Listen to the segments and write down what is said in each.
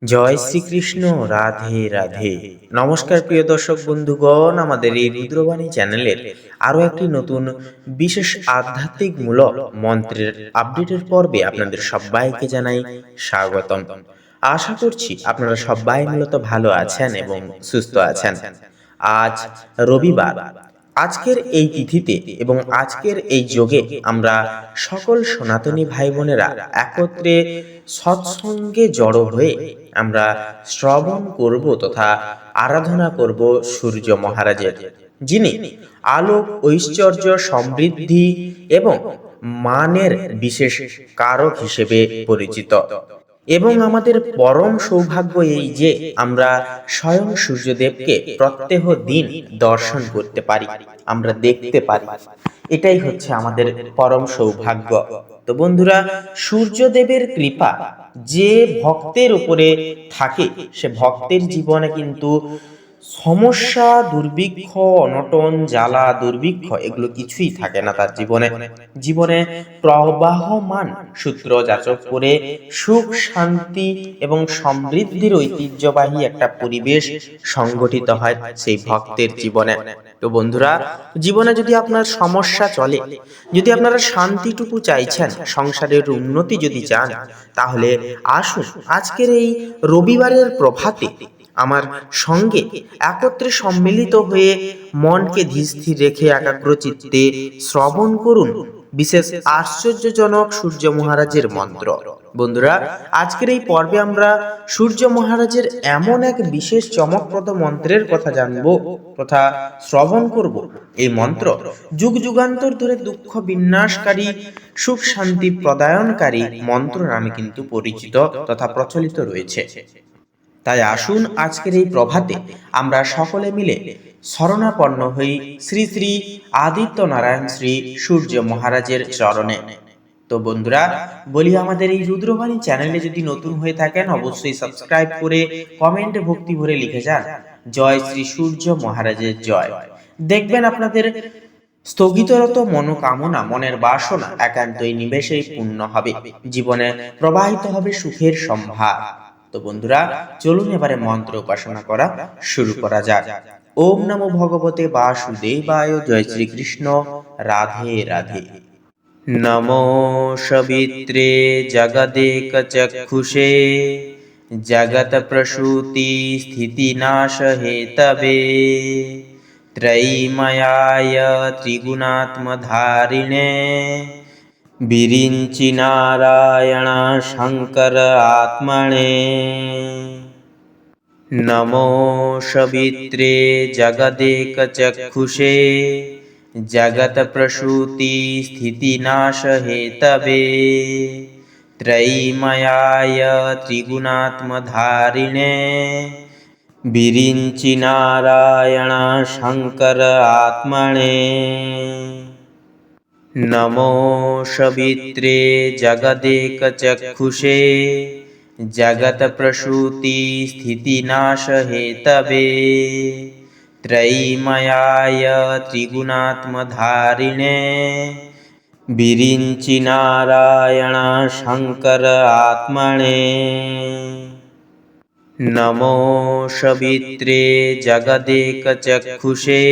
জয় শ্রীকৃষ্ণ। রাধে রাধে। নমস্কার প্রিয় দর্শক বন্ধুগণ, আমাদের এই রুদ্রবাণী চ্যানেলের আরো একটি নতুন বিশেষ আধ্যাত্মিক মূলক মন্ত্রের আপডেটের পর্বে আপনাদের সবাইকে জানাই স্বাগতম। আশা করছি আপনারা সবাই মূলত ভালো আছেন এবং সুস্থ আছেন। আজ রবিবার। আজকের এই তিথিতে এবং আজকের এই যোগে আমরা সকল সনাতনী ভাই বোনেরা একত্রে সৎসঙ্গে জড়ো হয়ে আমরা শ্রবণ করব তথা আরাধনা করব সূর্য মহারাজের, যিনি আলোক, ঐশ্বর্য, সমৃদ্ধি এবং মানের বিশেষ কারক হিসেবে পরিচিত। এবং আমাদের পরম সৌভাগ্য এই যে আমরা স্বয়ং সূর্যদেবকে প্রত্যহ দিন দর্শন করতে পারি, আমরা দেখতে পারি। এটাই হচ্ছে আমাদের পরম সৌভাগ্য। তো বন্ধুরা, সূর্যদেবের কৃপা যে ভক্তের উপরে থাকে, সে ভক্তের জীবনে কিন্তু সমস্যা, দুর্ভিক্ষ, অনটন, জ্বালা, দুর্ভিক্ষ এগুলো কিছুই থাকে না তার জীবনে প্রবাহমান সূত্র যাচক করে সুখ, শান্তি এবং সমৃদ্ধির ঐতিহ্যবাহী একটা পরিবেশ সংগঠিত হয় সেই ভক্তের জীবনে। তো বন্ধুরা, জীবনে যদি আপনার সমস্যা চলে, যদি আপনারা শান্তিটুকু চাইছেন, সংসারের উন্নতি যদি চান, তাহলে আসুন আজকের এই রবিবারের প্রভাতে আমার সঙ্গে একত্রে সম্মিলিত হয়ে মনকে ধীর রেখে একাগ্র চিত্তে শ্রবণ করুন বিশেষ আশ্চর্যজনক সূর্য মহারাজের মন্ত্র। বন্ধুরা, আজকের এই পর্বে আমরা সূর্য মহারাজের এমন এক বিশেষ চমকপ্রদ মন্ত্রের কথা জানব তথা শ্রবণ করব। এই মন্ত্র যুগ যুগান্তর ধরে দুঃখ বিনাশকারী, সুখ শান্তি প্রদায়নকারী মন্ত্র নামে কিন্তু পরিচিত তথা প্রচলিত রয়েছে। তাই আসুন আজকের এই প্রভাতে আমরা সকলে মিলে শরণাপন্ন হই শ্রী শ্রী আদিত্য নারায়ণ শ্রী সূর্য মহারাজের চরণে। তো বন্ধুরা, বলি আমাদের এই রুদ্রবাণী চ্যানেলে যদি নতুন হয়ে থাকেন, অবশ্যই সাবস্ক্রাইব করে কমেন্টে ভক্তি ভরে লিখে যান জয় শ্রী সূর্য মহারাজের জয়। দেখবেন আপনাদের স্থগিতরত মনোকামনা, মনের বাসনা একান্তই নিমেষেই পূর্ণ হবে, জীবনে প্রবাহিত হবে সুখের সম্ভার। তো বন্ধুরা, চলুন এবারে মন্ত্র উপাসনা করা শুরু করা যাক। ওম নমো ভগবতে বাসুদেবায়। জয় শ্রীকৃষ্ণ। রাধে রাধে। নমো সবিত্রে জগদেক চক্ষুষে জগত প্রসূতি স্থিতি নাশ হেতবে ত্রৈময়ায় ত্রিগুণাত্মধারিণে বিরিঞ্চি নারায়ণ শঙ্কর আত্মনে। নমো সবিত্রে জগদেক চক্ষুষে জগত প্রসূতি স্থিতি নাশ হেতবে ত্রৈময়ায় ত্রিগুণাত্মধারিণে বিরিঞ্চি নারায়ণ শঙ্কর আত্মনে। নমো সবিত্রে জগদেক চক্ষুষে জগত প্রসূতি স্থিতি নাশ হেতবে ত্রৈময়ায় ত্রিগুণাত্মধারিণে বিরিঞ্চি নারায়ণ শঙ্কর আত্মনে। নমো সবিত্রে জগদেক চক্ষুষে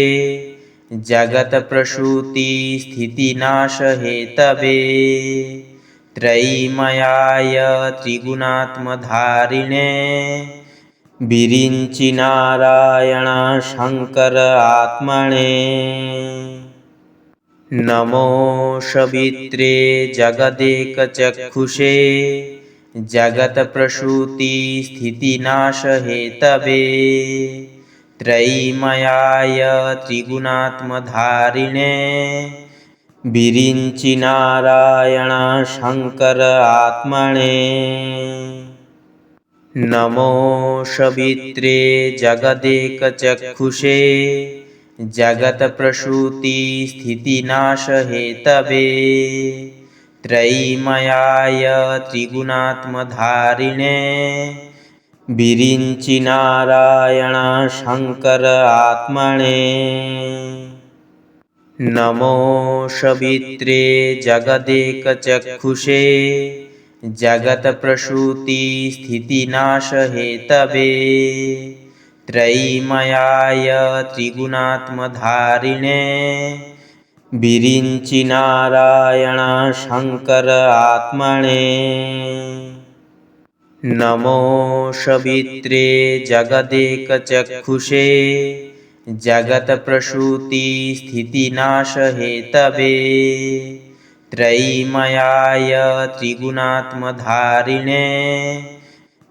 জগত প্রসূতি স্থিতি নাশ হেতবে ত্রৈময়ায় ত্রিগুণাত্মধারিণে বিরিঞ্চি নারায়ণ শঙ্কর আত্মনে। নমো সবিত্রে জগদেক চক্ষুষে জগত প্রসূতি স্থিতি নাশ হেতবে ত্রৈময়ায় ত্রিগুণাত্মধারিণে বিরিঞ্চি নারায়ণ শঙ্কর আত্মনে। নমো সবিত্রে জগদেক চক্ষুষে জগত প্রসূতি স্থিতি নাশ হেতবে ত্রৈময়ায় ত্রিগুণাত্মধারিণে বিরিঞ্চি নারায়ণ শঙ্কর আত্মনে। নমো সবিত্রে জগদেক চক্ষুষে जगत प्रसूति स्थितिनाश हेतवे त्रयीमयाय त्रिगुणात्मधारिणे विरिञ्चि नारायण शंकर आत्मने नमो सवित्रे जगदेकचक्षुषे जगत प्रसूति स्थितिनाश हेतवे त्रयीमयाय त्रिगुणात्मधारिणे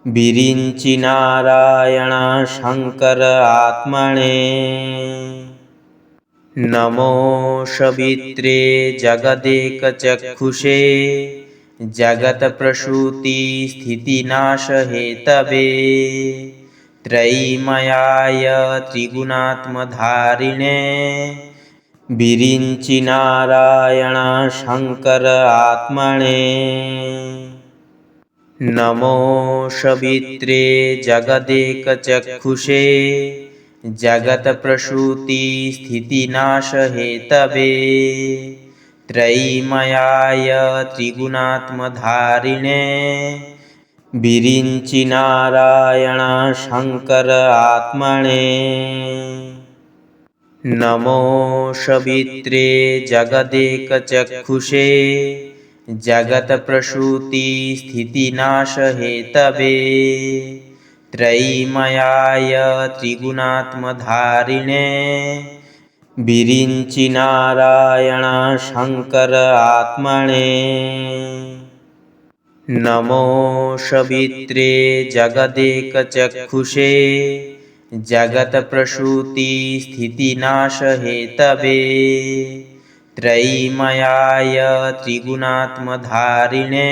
विरिञ्चि नारायण शंकर आत्मने नमो सवित्रे जगदेकचक्षुषे जगत प्रसूति स्थितिनाश हेतवे त्रयीमयाय त्रिगुणात्मधारिणे विरिञ्चि नारायण शंकर आत्मने नमो सवित्रे जगदेकचक्षुषे जगत प्रसूति स्थितिनाश हेतवे त्रयीमयाय त्रिगुणात्मधारिणे विरिञ्चि नारायण शंकर आत्मने नमो सवित्रे जगदेकचक्षुषे जगत प्रसूति स्थितिनाश हेतवे त्रयीमयाय त्रिगुणात्मधारिणे विरिञ्चि नारायण शंकर आत्मने नमो सवित्रे जगदेकचक्षुषे जगत प्रसूति स्थितिनाश हेतवे त्रयीमयाय त्रिगुणात्मधारिणे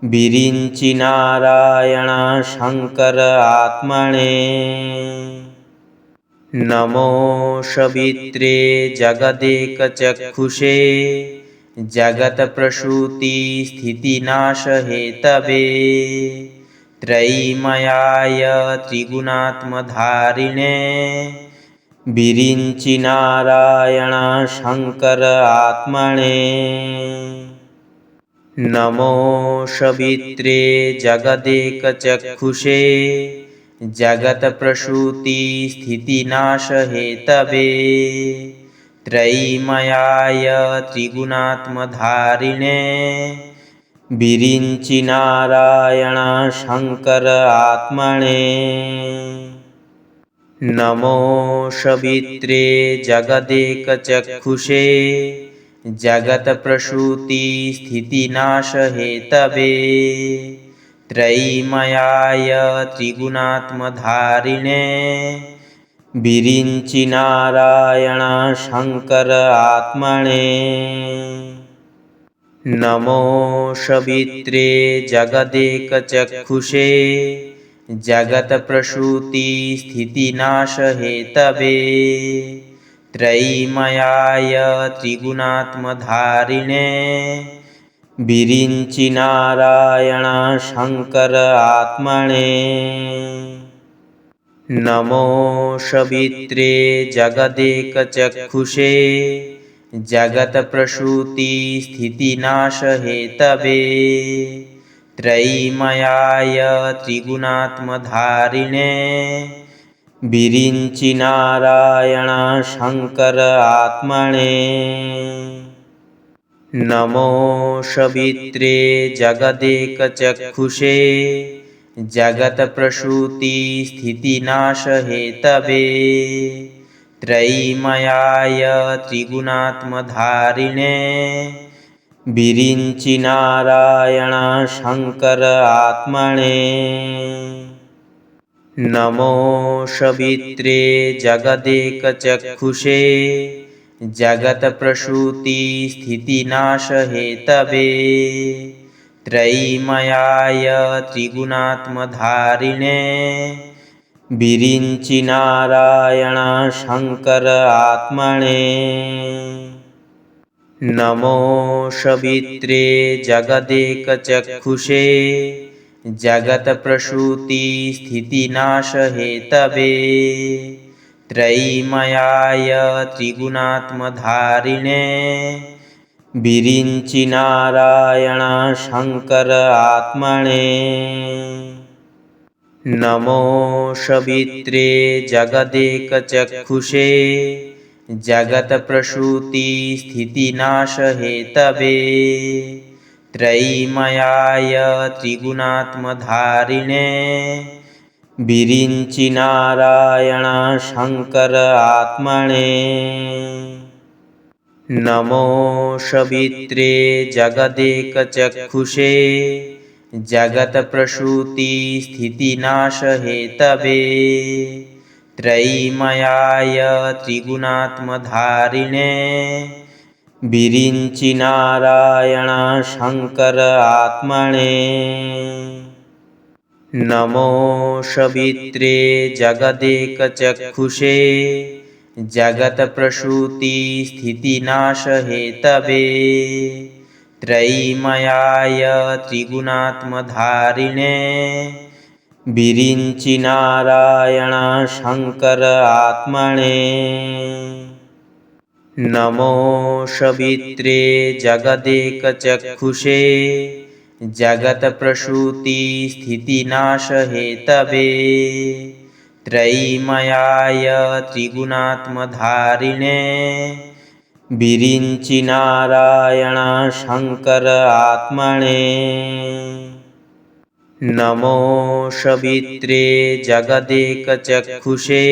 विरिञ्चि नारायण शंकर आत्मने नमो सवित्रे जगदेकचक्षुषे जगत प्रसूति स्थितिनाश हेतवे त्रयीमयाय त्रिगुणात्मधारिणे विरिञ्चि नारायण शंकर आत्मने नमो सवित्रे जगदेकचक्षुषे जगत प्रसूति स्थितिनाश हेतवे त्रयीमयाय त्रिगुणात्मधारिणे विरिञ्चि नारायण शंकर आत्मने नमो सवित्रे जगदेकचक्षुषे जगत प्रसूति स्थितिनाश हेतवे त्रयीमयाय त्रिगुणात्मधारिणे विरिञ्चि नारायण शंकर आत्मने नमो सवित्रे जगदेकचक्षुषे जगत प्रसूति स्थितिनाश हेतवे त्रयीमयाय त्रिगुणात्मधारिणे विरिञ्चि नारायण शंकर आत्मने नमो सवित्रे जगदेकचक्षुषे जगत प्रसूति स्थितिनाश हेतवे त्रयीमयाय त्रिगुणात्मधारिणे विरिञ्चि नारायण शंकर आत्मने नमो सवित्रे जगदेकचक्षुषे जगत प्रसूति स्थितिनाश हेतवे त्रयीमयाय त्रिगुणात्मधारिणे विरिञ्चि नारायण शंकर आत्मने नमो सवित्रे जगदेकचक्षुषे जगत प्रसूति स्थितिनाश हेतवे त्रयीमयाय त्रिगुणात्मधारिणे विरिञ्चि नारायण शंकर आत्मने नमो सवित्रे जगदेकचक्षुषे जगत प्रसूति स्थितिनाश हेतवे त्रयीमयाय त्रिगुणात्मधारिणे विरिञ्चि नारायण शङ्कर आत्मने। नमो सवित्रे जगदेकचक्षुषे जगत्प्रसूति स्थितिनाशहेतवे त्रयीमयाय त्रिगुणात्मधारिणे विरिञ्चि नारायण शङ्कर आत्मने। नमो सवित्रे जगदेकचक्षुषे जगत्प्रसूति स्थितिनाशहेतवे त्रयीमयाय त्रिगुणात्मधारिणे विरिञ्चि नारायण शङ्कर आत्मने। नमो सवित्रे जगदेकचक्षुषे जगत्प्रसूति स्थितिनाशहेतवे त्रयीमयाय त्रिगुणात्मधारिणे विरिञ्चि नारायण शङ्कर आत्मने। नमो सवित्रे जगदेकचक्षुषे जगत्प्रसूति स्थितिनाशहेतवे त्रयीमयाय त्रिगुणात्मधारिणे विरिञ्चि नारायण शङ्कर आत्मने। नमो सवित्रे जगदेकचक्षुषे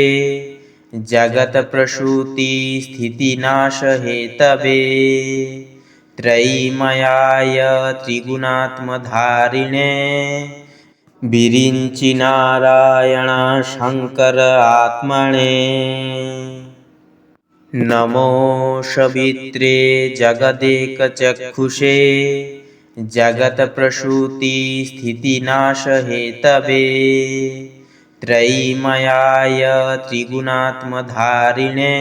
जगत्प्रसूति स्थितिनाशहेतवे त्रयीमयाय त्रिगुणात्मधारिणे विरिञ्चि नारायण शङ्कर आत्मने। नमो सवित्रे जगदेकचक्षुषे जगत्प्रसूति स्थितिनाशहेतवे त्रयीमयाय त्रिगुणात्मधारिणे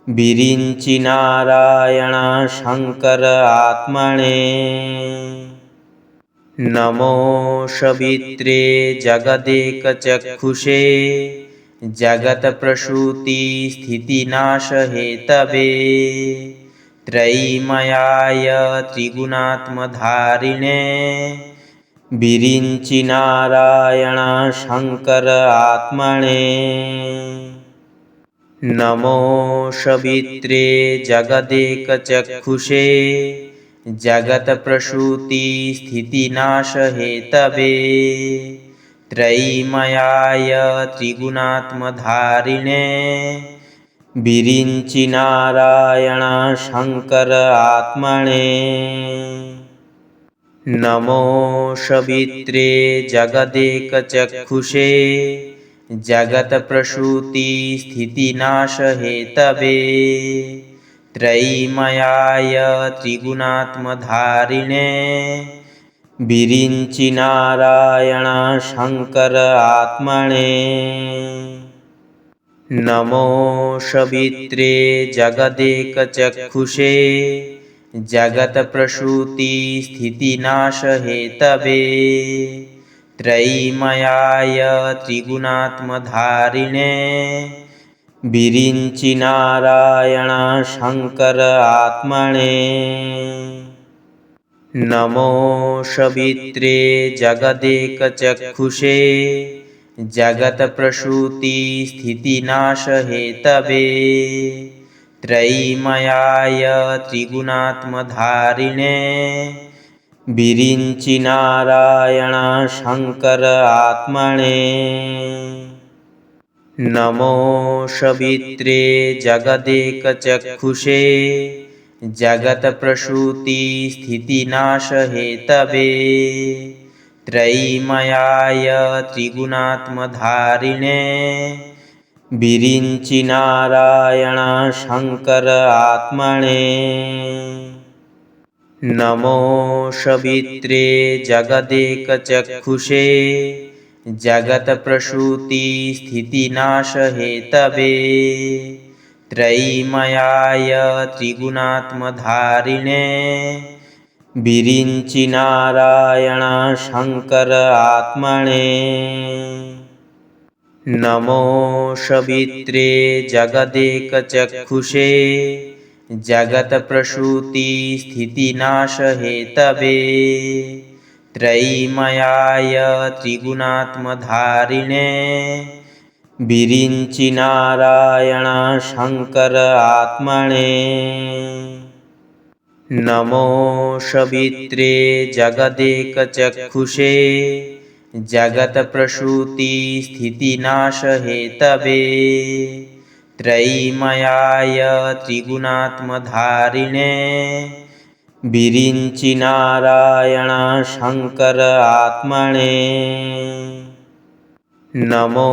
विरिञ्चि नारायण शङ्कर आत्मने। नमो सवित्रे जगदेकचक्षुषे जगत्प्रसूति स्थितिनाशहेतवे त्रयीमयाय त्रिगुणात्मधारिणे विरिञ्चि नारायण शङ्कर आत्मने। नमो सवित्रे जगदेकचक्षुषे जगत्प्रसूति स्थितिनाशहेतवे त्रयीमयाय त्रिगुणात्मधारिणे विरिञ्चि नारायण शङ्कर आत्मने। नमो सवित्रे जगदेकचक्षुषे जगत्प्रसूति स्थितिनाशहेतवे त्रयीमयाय त्रिगुणात्मधारिणे विरिञ्चि नारायण शङ्कर आत्मने। नमो सवित्रे जगदेकचक्षुषे जगत्प्रसूति स्थितिनाशहेतवे त्रयीमयाय त्रिगुणात्मधारिणे विरिञ्चि नारायण शङ्कर आत्मने। नमो सवित्रे जगदेकचक्षुषे जगत्प्रसूति स्थितिनाशहेतवे त्रयीमयाय त्रिगुणात्मधारिणे विरिञ्चि नारायण शङ्कर आत्मने। नमो सवित्रे जगदेकचक्षुषे जगत्प्रसूति स्थितिनाशहेतवे त्रयीमयाय त्रिगुणात्मधारिणे विरिञ्चि नारायण शङ्कर आत्मने। नमो सवित्रे जगदेकचक्षुषे जगत्प्रसूति स्थितिनाशहेतवे त्रयीमयाय त्रिगुणात्मधारिणे विरिञ्चि नारायण शङ्कर आत्मने। नमो सवित्रे जगदेकचक्षुषे जगत प्रसूति स्थितिनाश हेतवे त्रयीमयाय त्रिगुणात्मधारिणे विरिञ्चि नारायण शंकर आत्मने नमो सवित्रे जगदेकचक्षुषे जगत्प्रसूति स्थितिनाश हेतवे त्रयीमयाय त्रिगुणात्मधारिणे विरिञ्चि नारायण शंकर आत्मने नमो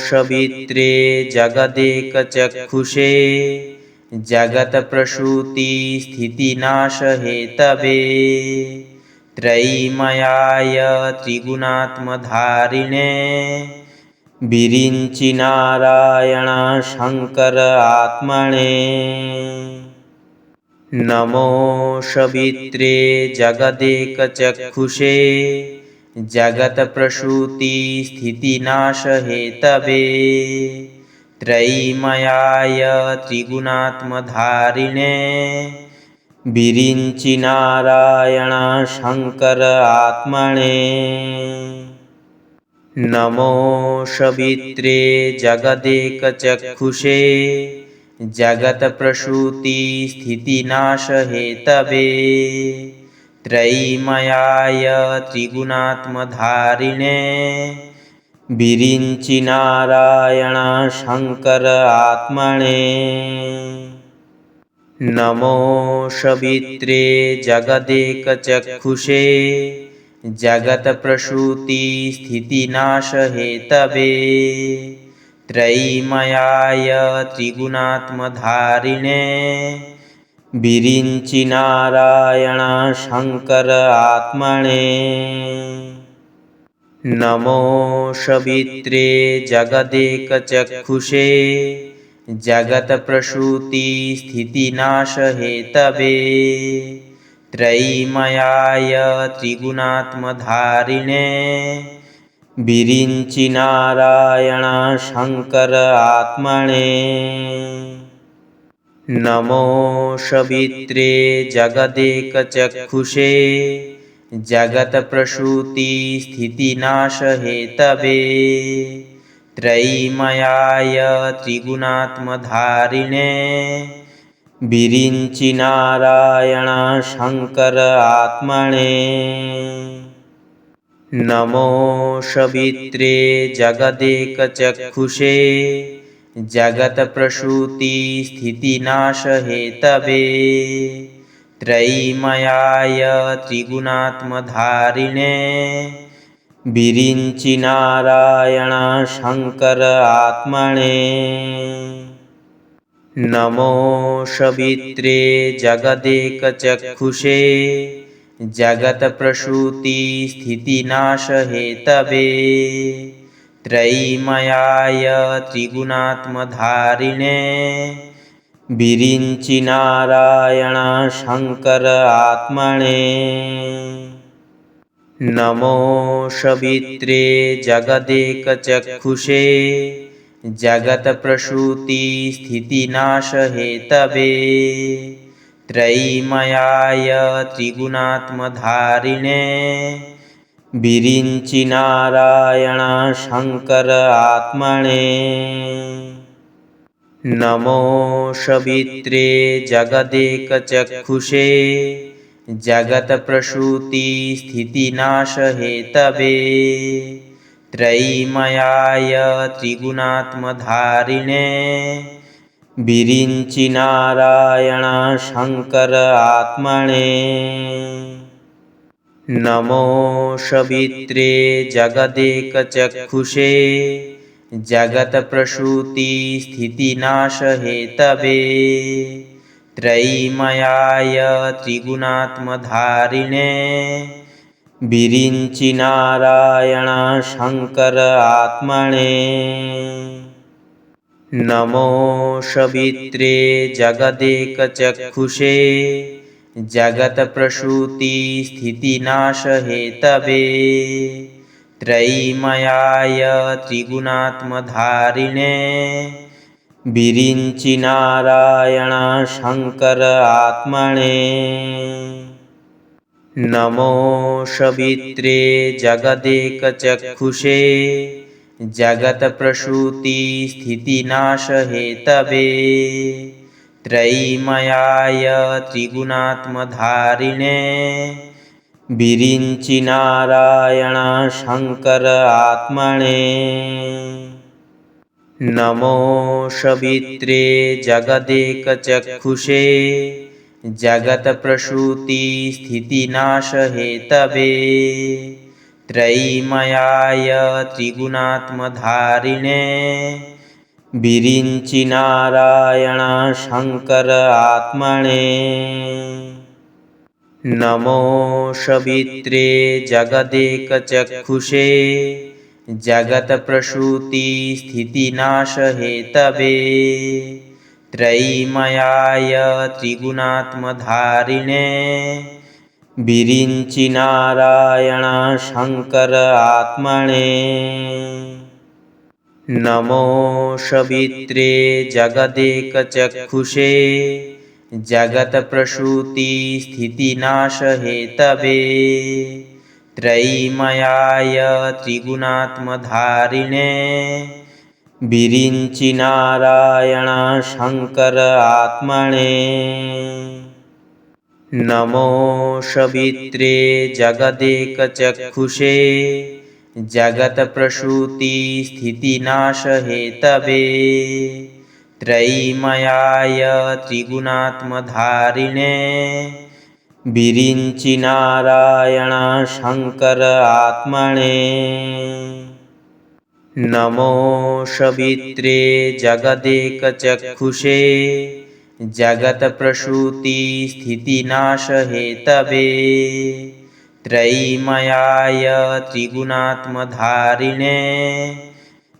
सवित्रे जगदेकचक्षुषे जगत्प्रसूति स्थितिनाश हेतवे त्रयीमयाय त्रिगुणात्मधारिणे विरिञ्चि नारायण शंकर आत्मने नमो सवित्रे जगदेकचक्षुषे जगत्प्रसूति स्थितिनाश हेतवे त्रयीमयाय त्रिगुणात्मधारिणे विरिञ्चि नारायण शंकर आत्मने नमो सवित्रे जगदेकचक्षुषे जगत्प्रसूति स्थितिनाश हेतवे त्रयीमयाय त्रिगुणात्मधारिणे विरिञ्चि नारायण शंकर आत्मने नमो सवित्रे जगदेकचक्षुषे जगत्प्रसूति स्थितिनाश हेतवे त्रयीमयाय त्रिगुणात्मधारिणे विरिञ्चि नारायण शंकर आत्मने नमो सवित्रे जगदेकचक्षुषे जगत्प्रसूति स्थितिनाश हेतवे त्रयीमयाय त्रिगुणात्मधारिणे विरिञ्चि नारायण शंकर आत्मने नमो सवित्रे जगदेकचक्षुषे जगत्प्रसूति स्थितिनाश हेतवे त्रयीमयाय त्रिगुणात्मधारिणे विरिञ्चि नारायण शंकर आत्मने नमो सवित्रे जगदेकचक्षुषे जगत्प्रसूति स्थितिनाश हेतवे त्रयीमयाय त्रिगुणात्मधारिणे विरिञ्चि नारायण शंकर आत्मने नमो सवित्रे जगदेकचक्षुषे जगत्प्रसूति स्थितिनाश हेतवे त्रयीमयाय त्रिगुणात्मधारिणे विरिञ्चि नारायण शंकर आत्मने नमो सवित्रे जगदेकचक्षुषे जगत्प्रसूति स्थितिनाश हेतवे त्रयीमयाय त्रिगुणात्मधारिणे विरिञ्चि नारायण शंकर आत्मने नमो सवित्रे जगदेकचक्षुषे जगत्प्रसूति स्थितिनाश हेतवे त्रयीमयाय त्रिगुणात्मधारिणे विरिञ्चि नारायण शंकर आत्मने नमो सवित्रे जगदेकचक्षुषे जगत्प्रसूति स्थितिनाश हेतवे त्रयीमयाय त्रिगुणात्मधारिणे विरिञ्चि नारायण शंकर आत्मने नमो सवित्रे जगदेकचक्षुषे जगत्प्रसूति स्थितिनाश हेतवे त्रयीमयाय त्रिगुणात्मधारिणे विरिञ्चि नारायण शङ्कर आत्मने। नमो सवित्रे जगदेकचक्षुषे जगत्प्रसूति स्थितिनाशहेतवे त्रयीमयाय त्रिगुणात्मधारिणे विरिञ्चि नारायण शङ्कर आत्मने। नमो सवित्रे जगदेकचक्षुषे जगत्प्रसूति स्थितिनाशहेतवे त्रयीमयाय त्रिगुणात्मधारिणे विरिञ्चि नारायण शङ्कर आत्मने। नमो सवित्रे जगदेकचक्षुषे जगत्प्रसूति स्थितिनाशहेतवे त्रयीमयाय त्रिगुणात्मधारिणे विरिञ्चि नारायण शङ्कर आत्मने। नमो सवित्रे जगदेकचक्षुषे जगत्प्रसूति स्थितिनाशहेतवे त्रयीमयाय त्रिगुणात्मधारिणे विरिञ्चि नारायण शङ्कर आत्मने। नमो सवित्रे जगदेकचक्षुषे जगत्प्रसूति स्थितिनाशहेतवे त्रयीमयाय त्रिगुणात्मधारिणे विरिञ्चि नारायण शङ्कर आत्मने। नमो सवित्रे जगदेकचक्षुषे जगत्प्रसूति स्थितिनाशहेतवे त्रयीमयाय त्रिगुणात्मधारिणे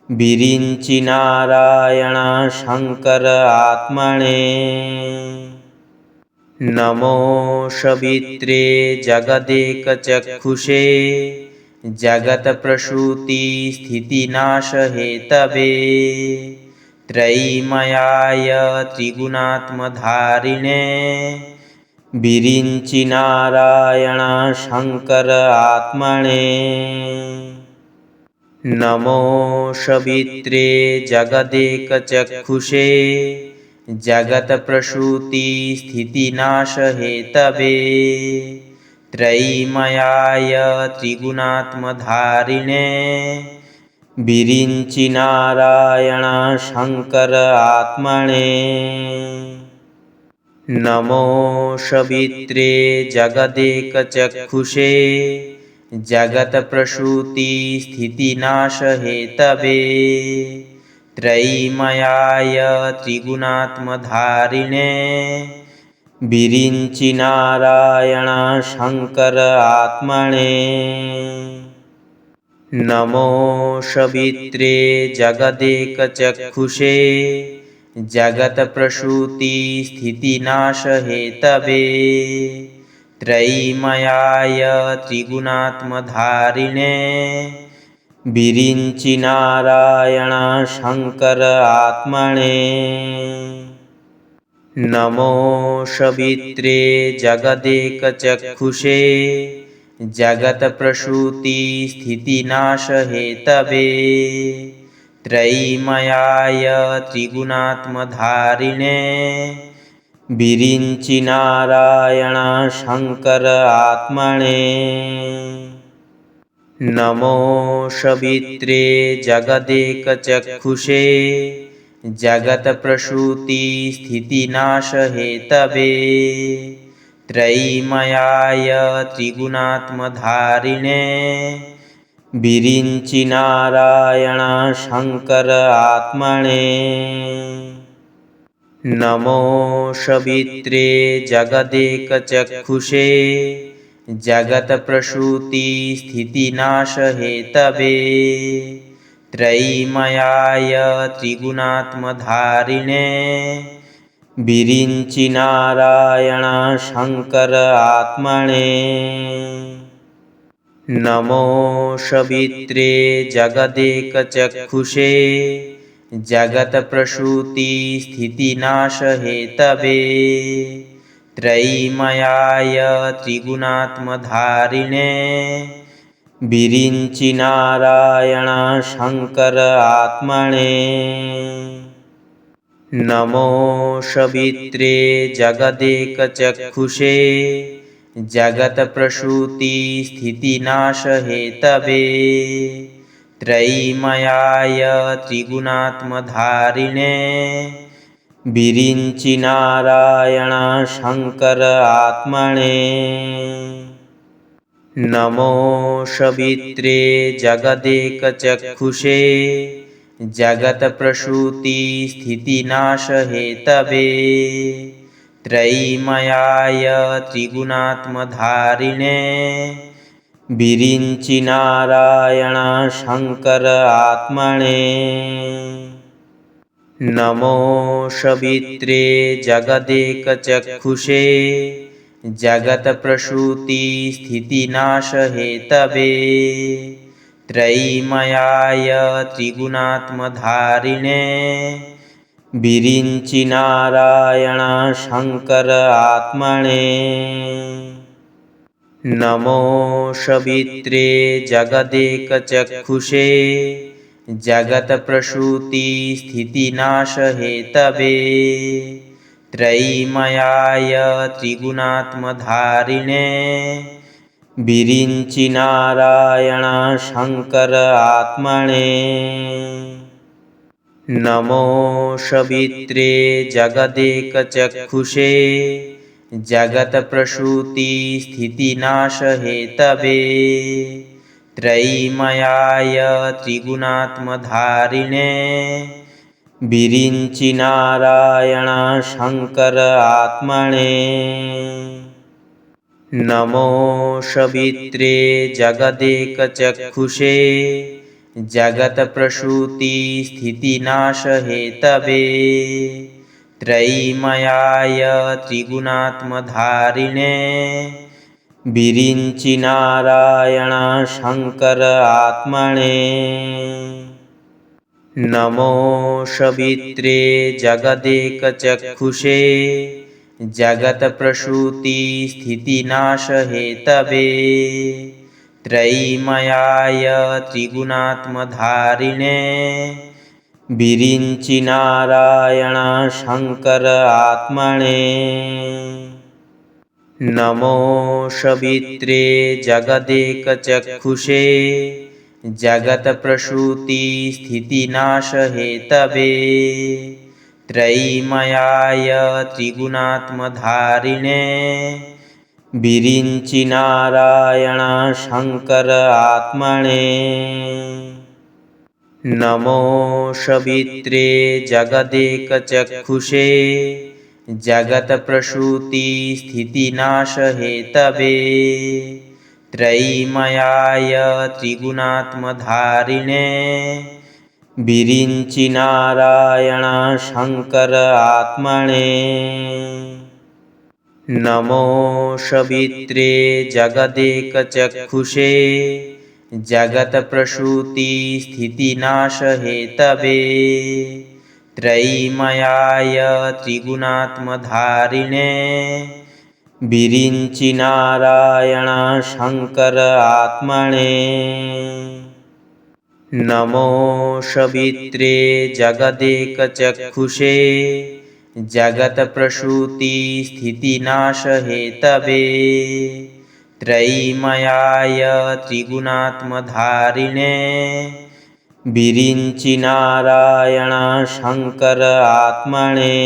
विरिञ्चि नारायण शङ्कर आत्मने। नमो सवित्रे जगदेकचक्षुषे जगत्प्रसूति स्थितिनाशहेतवे त्रयीमयाय त्रिगुणात्मधारिणे विरिञ्चि नारायण शङ्कर आत्मने। नमो सवित्रे जगदेकचक्षुषे जगत्प्रसूति स्थितिनाशहेतवे त्रयीमयाय त्रिगुणात्मधारिणे विरिञ्चि नारायण शङ्कर आत्मने। नमो सवित्रे जगदेकचक्षुषे जगत्प्रसूति स्थितिनाशहेतवे त्रयीमयाय त्रिगुणात्मधारिणे विरिञ्चि नारायण शङ्कर आत्मने। नमो सवित्रे जगदेकचक्षुषे जगत्प्रसूति स्थितिनाशहेतवे त्रयीमयाय त्रिगुणात्मधारिणे विरिञ्चि नारायण शङ्कर आत्मने। नमो सवित्रे जगदेकचक्षुषे जगत्प्रसूति स्थितिनाशहेतवे त्रयीमयाय त्रिगुणात्मधारिणे विरिञ्चि नारायण शङ्कर आत्मने। नमो सवित्रे जगदेकचक्षुषे जगत्प्रसूति स्थितिनाशहेतवे त्रयीमयाय त्रिगुणात्मधारिणे विरिञ्चि नारायण शङ्कर आत्मने। नमो सवित्रे जगदेकचक्षुषे जगत्प्रसूति स्थितिनाशहेतवे त्रयीमयाय त्रिगुणात्मधारिणे विरिञ्चि नारायण शङ्कर आत्मने। नमो सवित्रे जगदेकचक्षुषे जगत प्रसूति स्थितिनाश हेतवे त्रयीमयाय त्रिगुणात्मधारिणे विरिञ्चि नारायण शंकर आत्मने नमो सवित्रे जगदेकचक्षुषे जगत प्रसूति स्थितिनाश हेतवे त्रयीमयाय त्रिगुणात्मधारिणे विरिञ्चि नारायण शंकर आत्मने नमो सवित्रे जगदेकचक्षुषे जगत प्रसूति स्थितिनाश हेतवे त्रयीमयाय त्रिगुणात्मधारिणे विरिञ्चि नारायण शंकर आत्मने नमो सवित्रे जगदेकचक्षुषे जगत प्रसूति स्थितिनाश हेतवे त्रयीमयाय त्रिगुणात्मधारिणे विरिञ्चि नारायण शंकर आत्मने नमो सवित्रे जगदेकचक्षुषे जगत प्रसूति स्थितिनाश हेतवे त्रयीमयाय त्रिगुणात्मधारिणे विरिञ्चि नारायण शंकर आत्मने नमो सवित्रे जगदेकचक्षुषे जगत प्रसूति स्थितिनाश हेतवे त्रयीमयाय त्रिगुणात्मधारिणे विरिञ्चि नारायण शंकर आत्मने नमो सवित्रे जगदेकचक्षुषे जगत प्रसूति स्थितिनाश हेतवे त्रयीमयाय त्रिगुणात्मधारिणे विरिञ्चि नारायण शंकर आत्मने नमो सवित्रे जगदेकचक्षुषे जगत प्रसूति स्थितिनाश हेतवे त्रयीमयाय त्रिगुणात्मधारिणे विरिञ्चि नारायण शंकर आत्मने नमो सवित्रे जगदेकचक्षुषे जगत प्रसूति स्थितिनाश हेतवे त्रयीमयाय त्रिगुणात्मधारिणे विरिञ्चि नारायण शंकर आत्मने नमो सवित्रे जगदेकचक्षुषे जगत प्रसूति स्थितिनाश हेतवे त्रयीमयाय त्रिगुणात्मधारिणे विरिञ्चि नारायण शंकर आत्मने नमो सवित्रे जगदेकचक्षुषे जगत प्रसूति स्थितिनाश हेतवे त्रयीमयाय त्रिगुणात्मधारिणे विरिञ्चि नारायण शंकर आत्मने नमो सवित्रे जगदेकचक्षुषे जगत प्रसूति स्थितिनाश हेतवे त्रयीमयाय त्रिगुणात्मधारिणे विरिञ्चि नारायण शंकर आत्मने